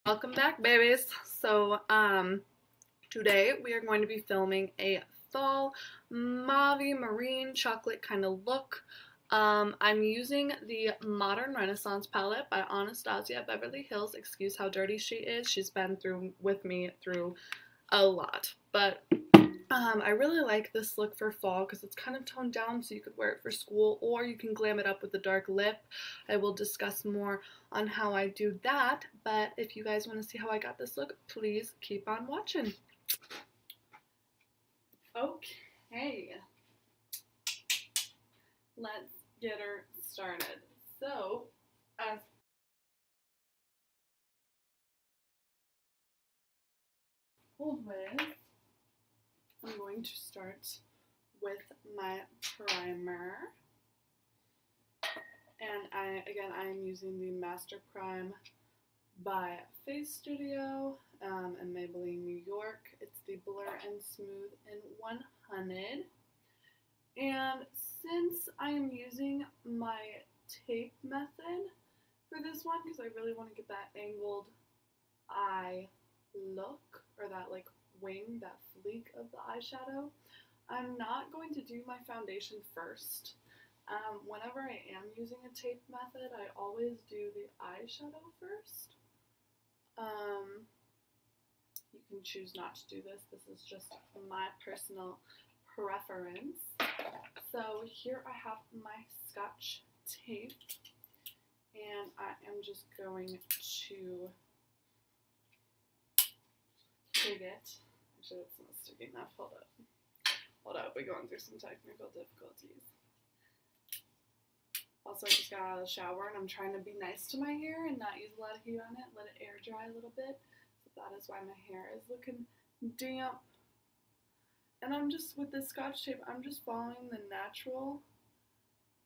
Welcome back, babies. So, today we are going to be filming a fall mauve marine chocolate kind of look. I'm using the Modern Renaissance palette by Anastasia Beverly Hills. Excuse how dirty she is. She's been with me through a lot, but I really like this look for fall because it's kind of toned down, so you could wear it for school or you can glam it up with a dark lip. I will discuss more on how I do that, but if you guys want to see how I got this look, please keep on watching. Okay, let's get her started. So, as told with, I'm going to start with my primer, and I am using the Master Prime by Face Studio and Maybelline New York. It's the Blur and Smooth in 100. And since I am using my tape method for this one, because I really want to get that angled eye look, or that like wing, that fleek of the eyeshadow, I'm not going to do my foundation first. Whenever I am using a tape method, I always do the eyeshadow first. You can choose not to do this. This is just my personal preference. So here I have my Scotch tape, and I am just going to take it. Actually, it's not sticky enough. Hold up, we're going through some technical difficulties. Also, I just got out of the shower and I'm trying to be nice to my hair and not use a lot of heat on it, let it air dry a little bit. So that is why my hair is looking damp. And I'm just, with this Scotch tape, I'm just following the natural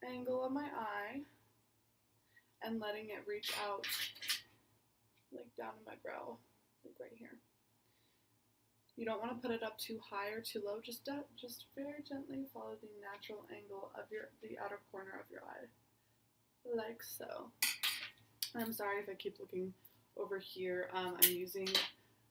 angle of my eye and letting it reach out like down to my brow, like right here. You don't want to put it up too high or too low, just very gently follow the natural angle of the outer corner of your eye, like so. I'm sorry if I keep looking over here. I'm using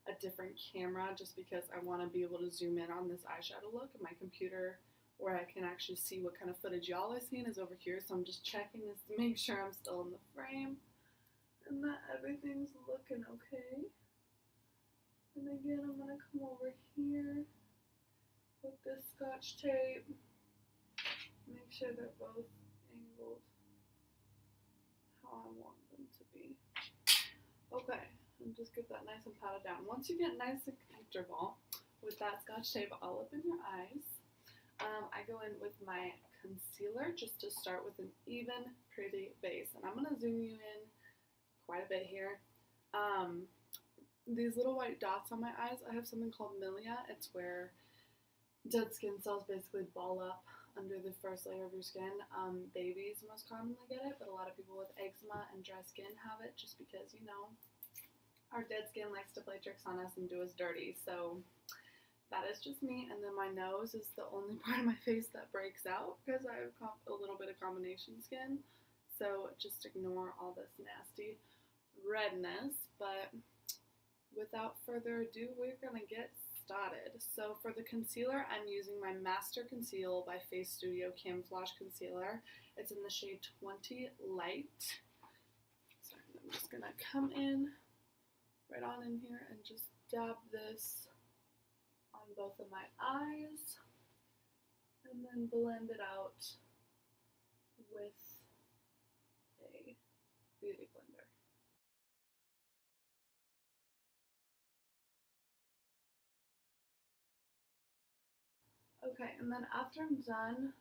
a different camera just because I want to be able to zoom in on this eyeshadow look, and my computer where I can actually see what kind of footage y'all are seeing is over here, so I'm just checking this to make sure I'm still in the frame and that everything's looking okay. And again, I'm going to come over here with this Scotch tape, make sure they're both angled how I want them to be. Okay, and just get that nice and patted down. Once you get nice and comfortable with that Scotch tape all up in your eyes, I go in with my concealer just to start with an even, pretty base. And I'm going to zoom you in quite a bit here. These little white dots on my eyes, I have something called milia. It's where dead skin cells basically ball up under the first layer of your skin. Babies most commonly get it, but a lot of people with eczema and dry skin have it just because, you know, our dead skin likes to play tricks on us and do us dirty. So that is just me. And then my nose is the only part of my face that breaks out because I have a little bit of combination skin. So just ignore all this nasty redness. But without further ado, we're going to get started. So for the concealer, I'm using my Master Conceal by Face Studio Camouflage Concealer. It's in the shade 20 Light. So I'm just going to come in right on in here and just dab this on both of my eyes and then blend it out with a beauty blender. Okay, and then after I'm done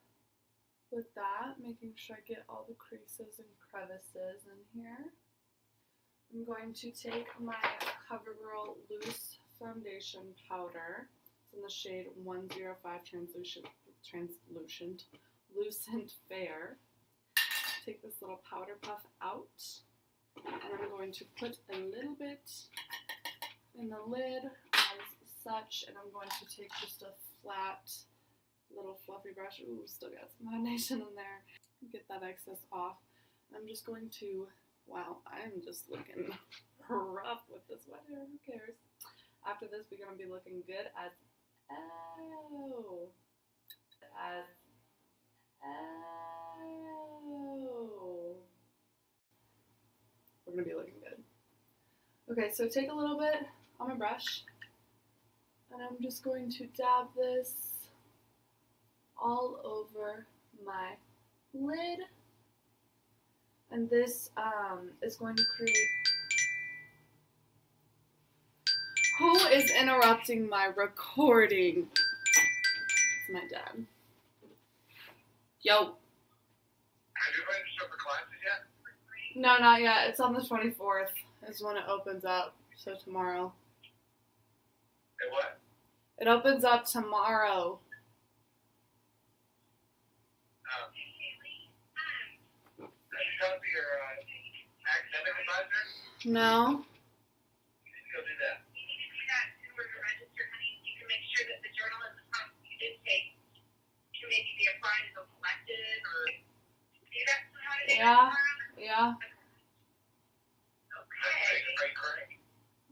with that, making sure I get all the creases and crevices in here, I'm going to take my CoverGirl Loose Foundation Powder. It's in the shade 105 Lucent Fair. Take this little powder puff out, and I'm going to put a little bit in the lid as such, and I'm going to take just a flat little fluffy brush. Ooh, still got some foundation in there. Get that excess off. I'm just going to Wow, I'm just looking rough with this wet hair. Who cares? After this, we're gonna be looking good as oh, as oh. We're gonna be looking good. Okay, so take a little bit on my brush, and I'm just going to dab this all over my lid. And this is going to create... Who is interrupting my recording? It's my dad. Yo. Have you registered for classes yet? No, not yet. It's on the 24th is when it opens up. So tomorrow. Hey, what? It opens up tomorrow. Have you talked to your academic advisor? No. You need to go do that. You need to do that in order to register, honey. You can make sure that the journalism class you did take can maybe be applied as a elective or do that somehow today. Yeah. Okay. Are you crying?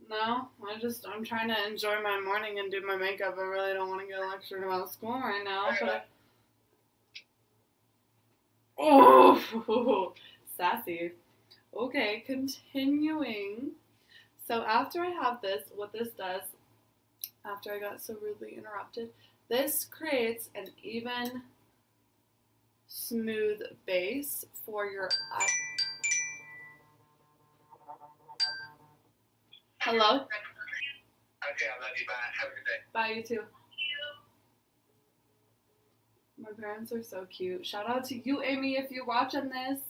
No, I'm trying to enjoy my morning and do my makeup. I really don't want to get lectured about school right now. But oh, sassy. Okay, continuing. So after I have this, what this does, after I got so rudely interrupted, this creates an even, smooth base for your eye. Hello? Okay, I love you. Bye. Have a good day. Bye, you too. My parents are so cute. Shout out to you, Amy, if you're watching this.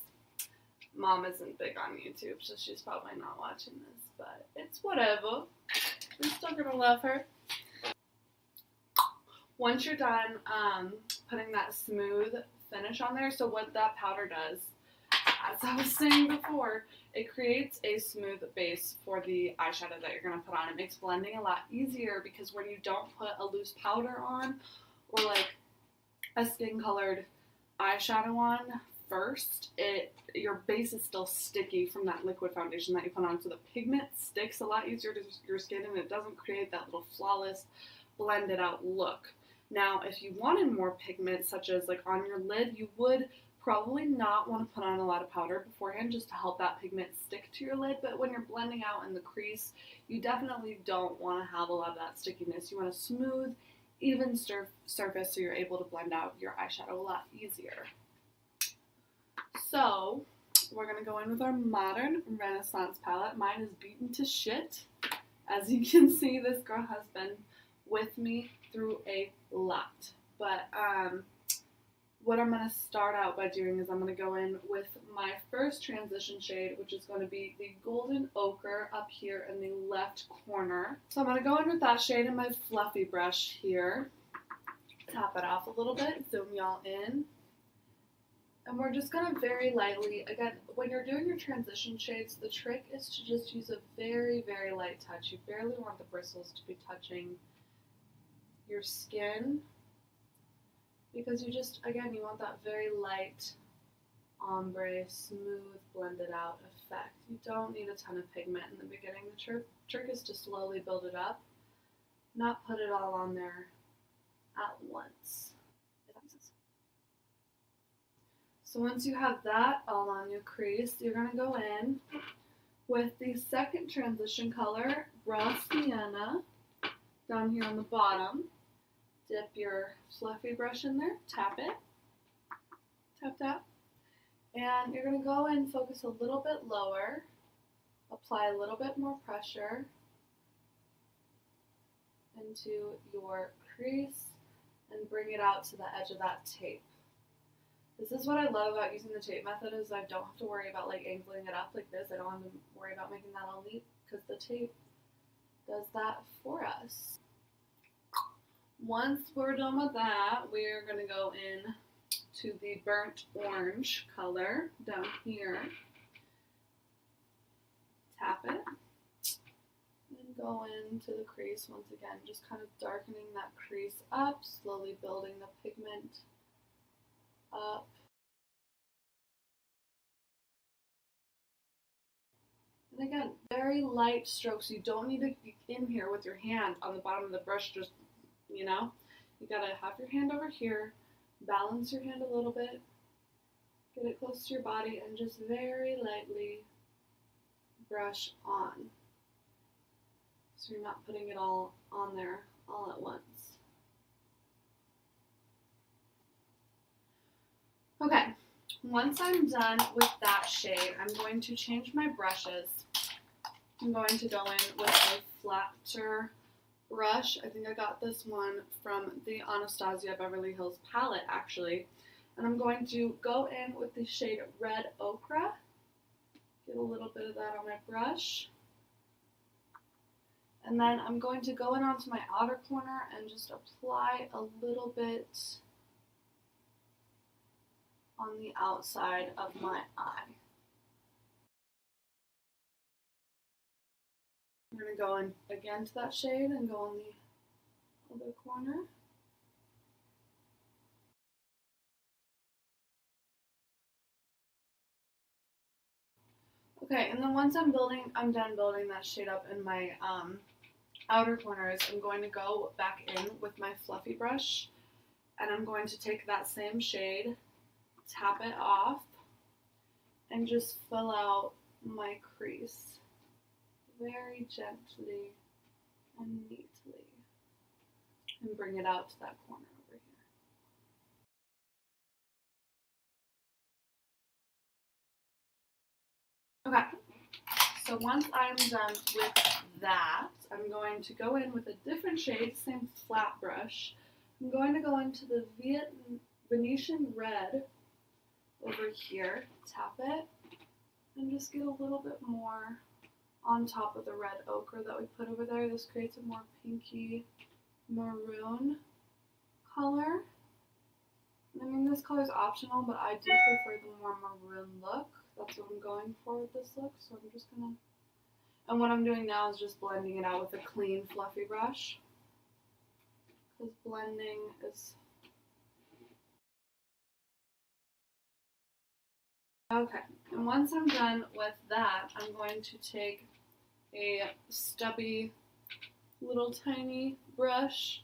Mom isn't big on YouTube, so she's probably not watching this, but it's whatever. We're still gonna love her. Once you're done putting that smooth finish on there, so what that powder does, as I was saying before, it creates a smooth base for the eyeshadow that you're going to put on. It makes blending a lot easier because when you don't put a loose powder on or like a skin-colored eyeshadow on first, your base is still sticky from that liquid foundation that you put on. So the pigment sticks a lot easier to your skin and it doesn't create that little flawless, blended out look. Now, if you wanted more pigment, such as like on your lid, you would probably not want to put on a lot of powder beforehand just to help that pigment stick to your lid, but when you're blending out in the crease, you definitely don't want to have a lot of that stickiness. You want a smooth, even surface so you're able to blend out your eyeshadow a lot easier. So, we're going to go in with our Modern Renaissance palette. Mine is beaten to shit. As you can see, this girl has been with me through a lot. But, what I'm going to start out by doing is I'm going to go in with my first transition shade, which is going to be the Golden Ochre up here in the left corner. So I'm going to go in with that shade in my fluffy brush here. Tap it off a little bit, zoom y'all in. And we're just going to very lightly, again, when you're doing your transition shades, the trick is to just use a very, very light touch. You barely want the bristles to be touching your skin. Because you just, again, you want that very light, ombre, smooth, blended out effect. You don't need a ton of pigment in the beginning. The trick is to slowly build it up, not put it all on there at once. If that makes sense. So once you have that all on your crease, you're going to go in with the second transition color, Raw Sienna, down here on the bottom. Dip your fluffy brush in there, tap it, tap, tap, and you're going to go in, focus a little bit lower, apply a little bit more pressure into your crease, and bring it out to the edge of that tape. This is what I love about using the tape method is I don't have to worry about like angling it up like this. I don't have to worry about making that all neat because the tape does that for us. Once we're done with that, we're going to go in to the burnt orange color down here. Tap it. And go into the crease once again, just kind of darkening that crease up, slowly building the pigment up. And again, very light strokes. You don't need to be in here with your hand on the bottom of the brush, just, you know. You gotta have your hand over here, balance your hand a little bit, get it close to your body, and just very lightly brush on. So you're not putting it all on there all at once. Okay, once I'm done with that shade, I'm going to change my brushes. I'm going to go in with a flatter brush. I think I got this one from the Anastasia Beverly Hills palette, actually. And I'm going to go in with the shade Red Ochre. Get a little bit of that on my brush. And then I'm going to go in onto my outer corner and just apply a little bit on the outside of my eye. I'm going to go in again to that shade and go on the other corner. Okay, and then once I'm done building that shade up in my outer corners, I'm going to go back in with my fluffy brush, and I'm going to take that same shade, tap it off, and just fill out my crease very gently and neatly, and bring it out to that corner over here. Okay, so once I'm done with that, I'm going to go in with a different shade, same flat brush. I'm going to go into the Venetian Red over here, tap it, and just get a little bit more on top of the red ochre that we put over there. This creates a more pinky maroon color. I mean, this color is optional, but I do prefer the more maroon look. That's what I'm going for with this look, so I'm just gonna, and what I'm doing now is just blending it out with a clean, fluffy brush, because blending is, okay, and once I'm done with that, I'm going to take a stubby, little tiny brush.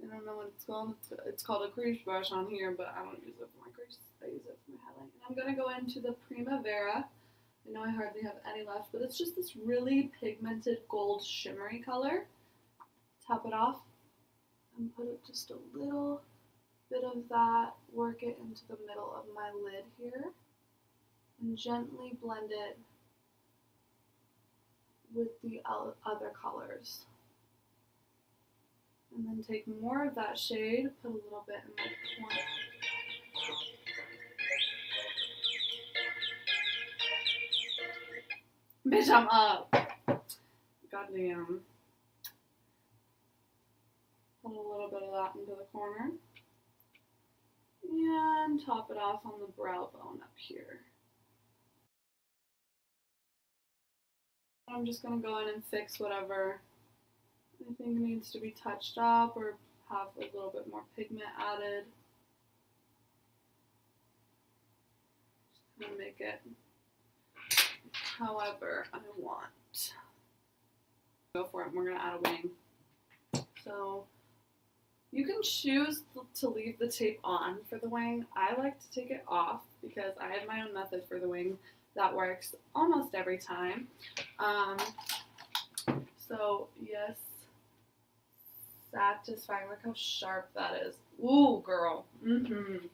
I don't know what it's called. It's called a crease brush on here, but I don't use it for my crease. I use it for my highlight. And I'm going to go into the Primavera. I know I hardly have any left, but it's just this really pigmented gold shimmery color. Tap it off and put it just a little bit of that, work it into the middle of my lid here, and gently blend it with the other colors. And then take more of that shade, put a little bit in my corner. Bitch, I'm up. Goddamn. Put a little bit of that into the corner. And top it off on the brow bone up here. I'm just going to go in and fix whatever I think needs to be touched up or have a little bit more pigment added. Just going to make it however I want. Go for it. We're going to add a wing. So you can choose to leave the tape on for the wing. I like to take it off because I have my own method for the wing that works almost every time. So yes, satisfying. Look how sharp that is. Ooh, girl. And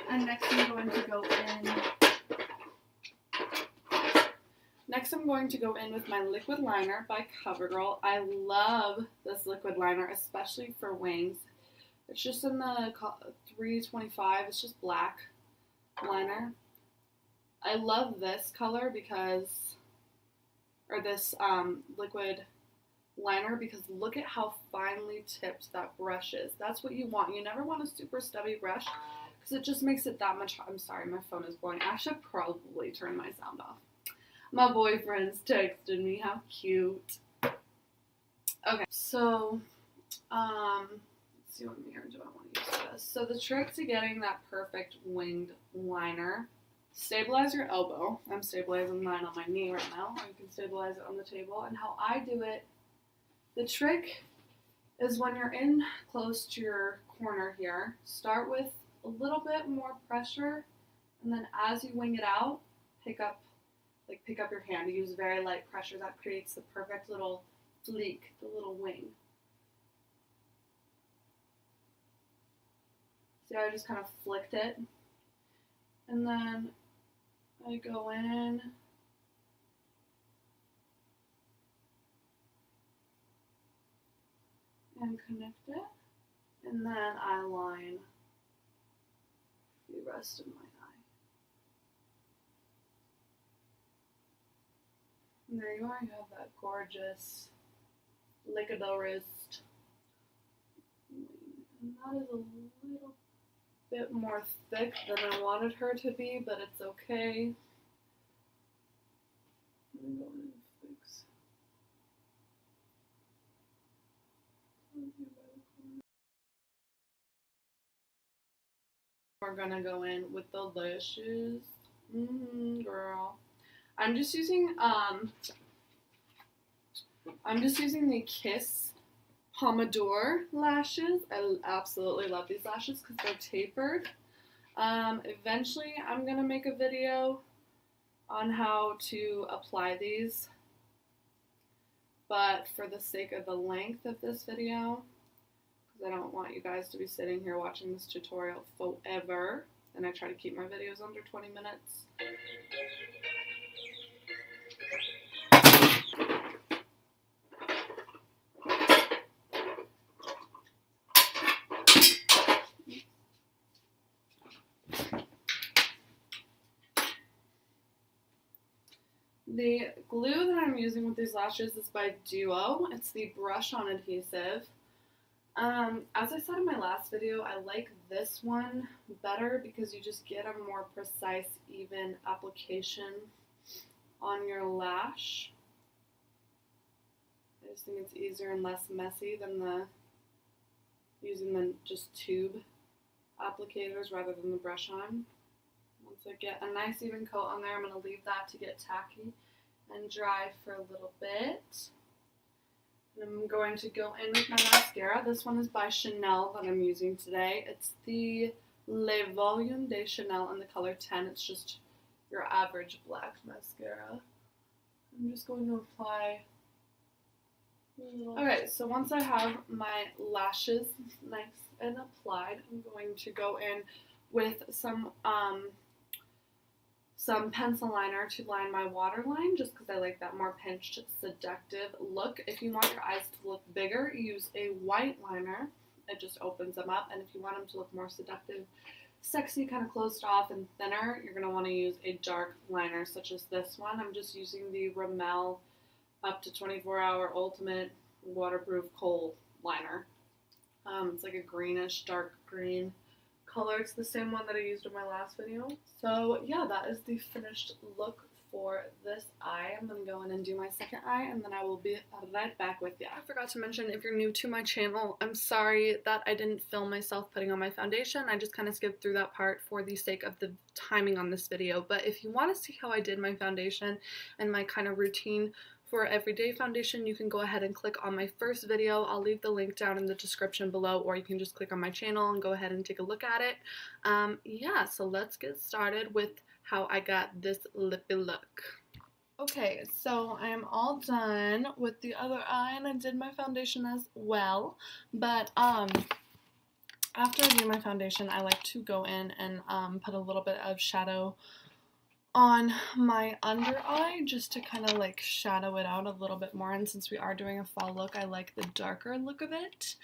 next I'm going to go in. Next I'm going to go in with my liquid liner by CoverGirl. I love this liquid liner, especially for wings. It's just in the 325. It's just black liner. I love this color because, or this liquid liner, because look at how finely tipped that brush is. That's what you want. You never want a super stubby brush because it just makes it that much. I'm sorry, my phone is blowing. I should probably turn my sound off. My boyfriend's texted me. How cute. Okay, so let's see what mirror do I want to use for this. So the trick to getting that perfect winged liner stabilize your elbow. I'm stabilizing mine on my knee right now. You can stabilize it on the table. And how I do it, the trick is when you're in close to your corner here, start with a little bit more pressure, and then as you wing it out, pick up your hand. Use very light pressure. That creates the perfect little fleek, the little wing. See how I just kind of flicked it? And then I go in and connect it, and then I line the rest of my eye. And there you are, you have that gorgeous lick of the wrist. And that is a little bit more thick than I wanted her to be, but it's okay. I'm going to fix. We're gonna go in with the lashes. Girl. I'm just using the Kiss Pompadour lashes. I absolutely love these lashes because they're tapered. Eventually I'm gonna make a video on how to apply these, but for the sake of the length of this video, because I don't want you guys to be sitting here watching this tutorial forever, and I try to keep my videos under 20 minutes. The glue that I'm using with these lashes is by Duo. It's the brush-on adhesive. As I said in my last video, I like this one better because you just get a more precise, even application on your lash. I just think it's easier and less messy than using the just tube applicators rather than the brush-on. Once I get a nice even coat on there, I'm going to leave that to get tacky and dry for a little bit. And I'm going to go in with my mascara. This one is by Chanel that I'm using today. It's the Le Volume de Chanel in the color 10. It's just your average black mascara. I'm just going to apply a little. Okay, so once I have my lashes nice and applied, I'm going to go in with some pencil liner to line my waterline, just because I like that more pinched, seductive look. If you want your eyes to look bigger, use a white liner. It just opens them up. And if you want them to look more seductive, sexy, kind of closed off and thinner, you're going to want to use a dark liner, such as this one. I'm just using the Rimmel up to 24-hour Ultimate Waterproof Kohl liner. It's like a greenish, dark green color. It's the same one that I used in my last video. So yeah, that is the finished look for this eye. I'm going to go in and do my second eye, and then I will be right back with you. I forgot to mention, if you're new to my channel, I'm sorry that I didn't film myself putting on my foundation. I just kind of skipped through that part for the sake of the timing on this video. But if you want to see how I did my foundation and my kind of routine for everyday foundation, you can go ahead and click on my first video. I'll leave the link down in the description below, or you can just click on my channel and go ahead and take a look at it. Yeah, so let's get started with how I got this lippy look. Okay, so I am all done with the other eye, and I did my foundation as well, but after I do my foundation, I like to go in and put a little bit of shadow on my under eye, just to kind of like shadow it out a little bit more. And since we are doing a fall look, I like the darker look of it.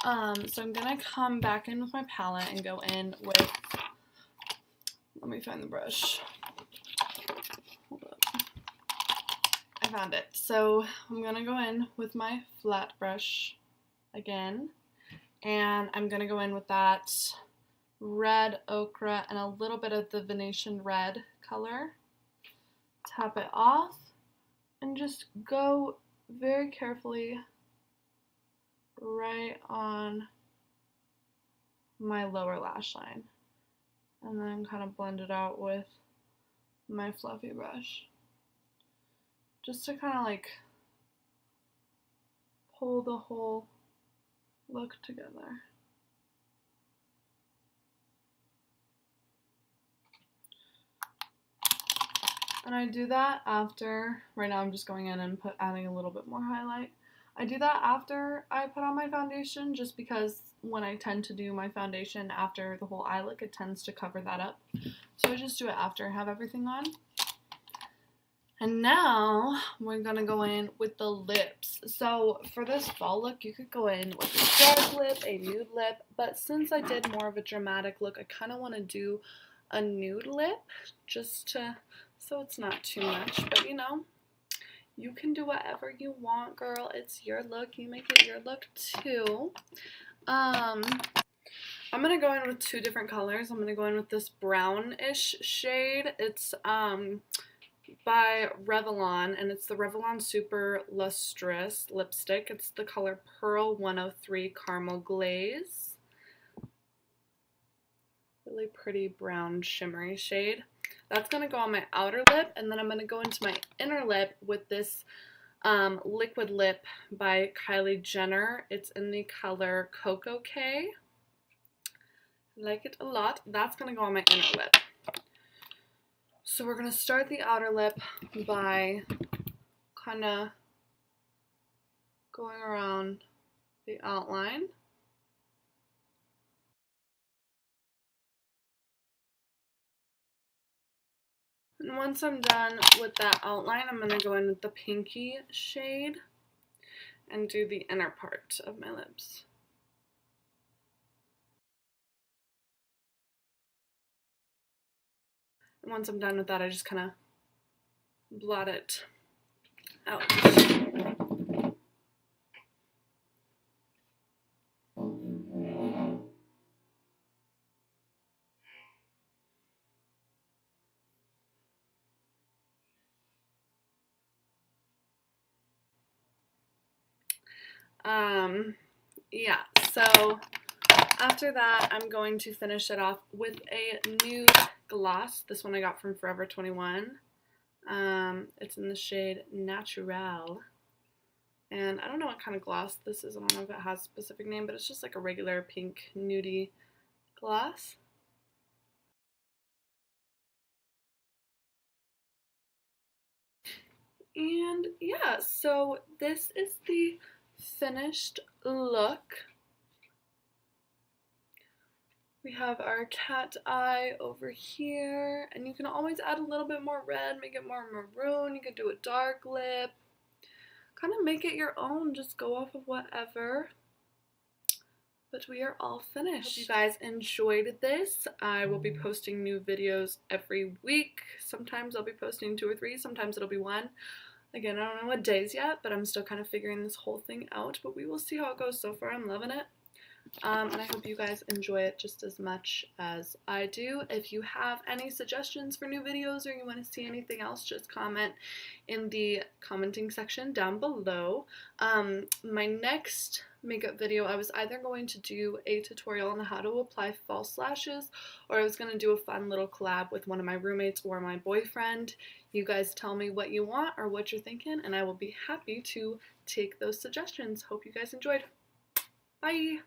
So I'm gonna come back in with my palette and go in with, let me find the brush. Hold up. I found it. So I'm gonna go in with my flat brush again, and I'm gonna go in with that red ochre and a little bit of the Venetian red color. Tap it off and just go very carefully right on my lower lash line, and then kind of blend it out with my fluffy brush, just to kind of like pull the whole look together. And I do that after, right now I'm just going in and adding a little bit more highlight. I do that after I put on my foundation, just because when I tend to do my foundation after the whole eye look, it tends to cover that up. So I just do it after I have everything on. And now we're gonna go in with the lips. So for this fall look, you could go in with a dark lip, a nude lip, but since I did more of a dramatic look, I kind of want to do a nude lip, just to, so it's not too much, but you know, you can do whatever you want, girl. It's your look. You make it your look too. I'm gonna go in with two different colors. I'm gonna go in with this brownish shade. It's by Revlon, and it's the Revlon Super Lustrous lipstick. It's the color Pearl 103 Caramel Glaze. Really pretty brown shimmery shade. That's going to go on my outer lip, and then I'm going to go into my inner lip with this liquid lip by Kylie Jenner. It's in the color Cocoa K. I like it a lot. That's going to go on my inner lip. So we're going to start the outer lip by kind of going around the outline. And once I'm done with that outline, I'm going to go in with the pinky shade and do the inner part of my lips. And once I'm done with that, I just kind of blot it out. Yeah, so after that, I'm going to finish it off with a nude gloss. This one I got from Forever 21. It's in the shade Natural. And I don't know what kind of gloss this is. I don't know if it has a specific name, but it's just like a regular pink nudie gloss. And yeah, so this is the finished look. We have our cat eye over here, and you can always add a little bit more red, make it more maroon. You can do a dark lip, kind of make it your own, just go off of whatever. But we are all finished. Hope you guys enjoyed this. I will be posting new videos every week. Sometimes I'll be posting 2 or 3, sometimes it'll be 1. Again, I don't know what days yet, but I'm still kind of figuring this whole thing out, but we will see how it goes. So far, I'm loving it. And I hope you guys enjoy it just as much as I do. If you have any suggestions for new videos or you want to see anything else, just comment in the commenting section down below. My next makeup video, I was either going to do a tutorial on how to apply false lashes, or I was going to do a fun little collab with one of my roommates or my boyfriend. You guys tell me what you want or what you're thinking, and I will be happy to take those suggestions. Hope you guys enjoyed. Bye!